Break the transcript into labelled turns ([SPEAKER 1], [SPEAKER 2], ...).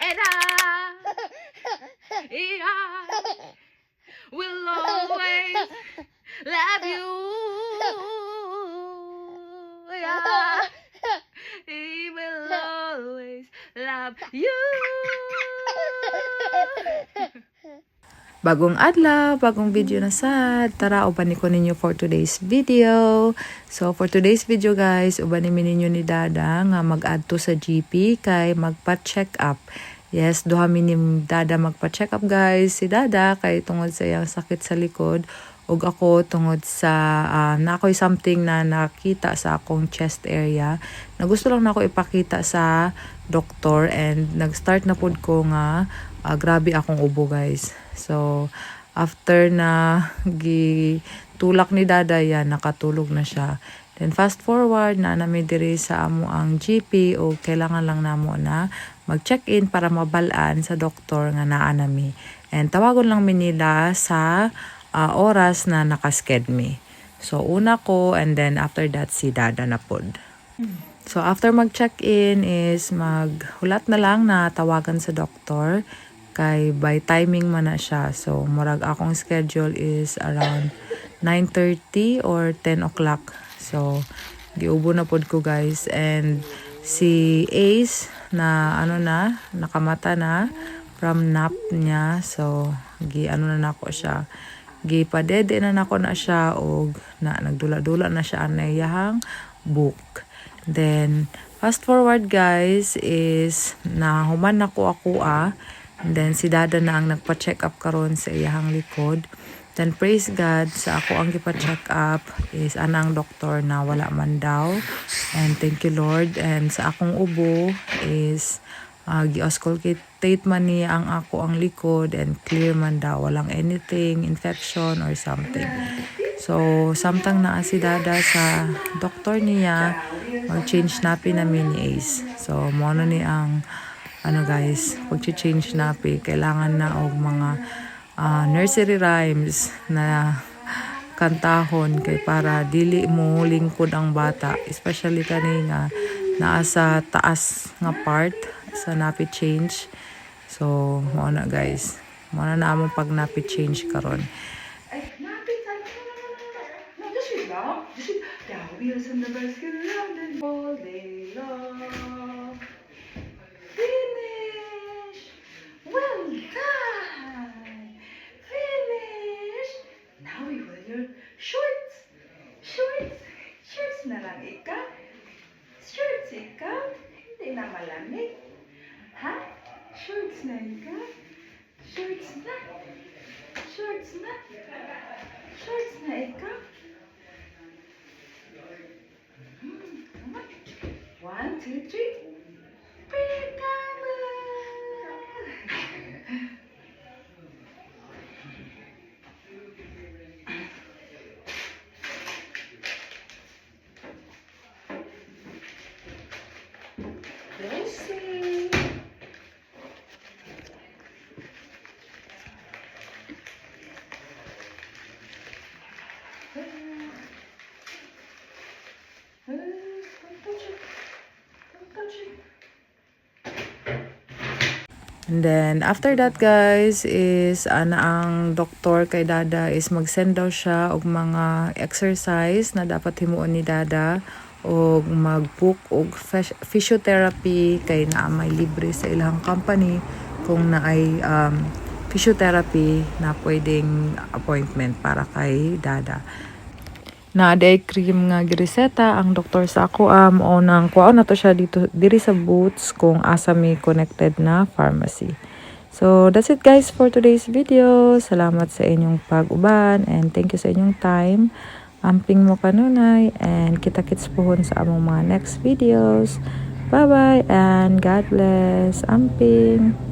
[SPEAKER 1] And I will always love you. Yeah. He will always love you. Bagong adlaw, bagong video na sad. Tara, ubanin ko ninyo for today's video. So, for today's video guys, ubanin ninyo ni Dada nga mag-add to sa GP kay magpa-check up. Yes, duha ni Dada magpa-check up guys. Si Dada kay tungod sa iyang sakit sa likod. Ug ako tungod sa na ako'y something na nakita sa akong chest area. Na gusto lang na ako ipakita sa doktor and nag-start na pod ko nga grabe akong ubo guys. So, after na gitulak ni Dada yan, nakatulog na siya. Then, fast forward na nami diri sa amo ang GP o kailangan lang namo na mag-check-in para mabalaan sa doktor nga naa nami. And tawagon lang mi nila sa oras na nakasked mi. So, una ko and then after that si Dada na pod. So, after mag-check-in is maghulat na lang na tawagan sa doktor. Kay by timing man na siya. So, murag akong schedule is around 9:30 or 10 o'clock. So, giubo na pod ko guys. And si Ace na nakamata na from nap niya. So, na nako siya. Gipadede na nako na siya og nagdula-dula na siya anayahang book. Then, fast forward guys is nahuman nako ako And then, si Dada na ang nagpa-check up karon sa iyahang likod. Then, praise God, sa ako ang gipa-check up is anang doktor na wala man daw. And thank you Lord. And sa akong ubo is gi-auscultate man niya ang ako ang likod and clear man daw. Walang anything, infection or something. So, samtang naa si Dada sa doktor niya, mag-change napi namin ni Ace. So, mono ni ang guys, pag-change napi, kailangan na og mga nursery rhymes na kantahon kay para dili mo lingkod ang bata, especially kani nga naa sa taas nga part sa napi change. So, mo na guys, mo na among pag napi change karon. Ay, napi no, just read now. The wheels on the bus go round and all day long. Well done! Finish! Now we wear your shorts. Shorts na lang ikaw. Shorts ikaw. Hindi na malamig. Ha? Shorts na ikaw. Shorts na. Shorts na ikaw. Come on. 1, 2, 3. Peekaboo! Lucy. Don't touch it. And then, after that guys, is ang doktor kay Dada is mag-send daw siya og mga exercise na dapat himuon ni Dada og mag-book og physiotherapy kay naa may libre sa ilang company kung naay physiotherapy na pwedeng appointment para kay Dada. Naaday cream nga gireseta ang doktor sa ako o nang kuha na to siya diri sa Boots kung asa may connected na pharmacy. So that's it guys for today's video. Salamat sa inyong pag-uban and thank you sa inyong time. Amping mo kanunay and kita-kits pohon sa among mga next videos. Bye bye and God bless. Amping.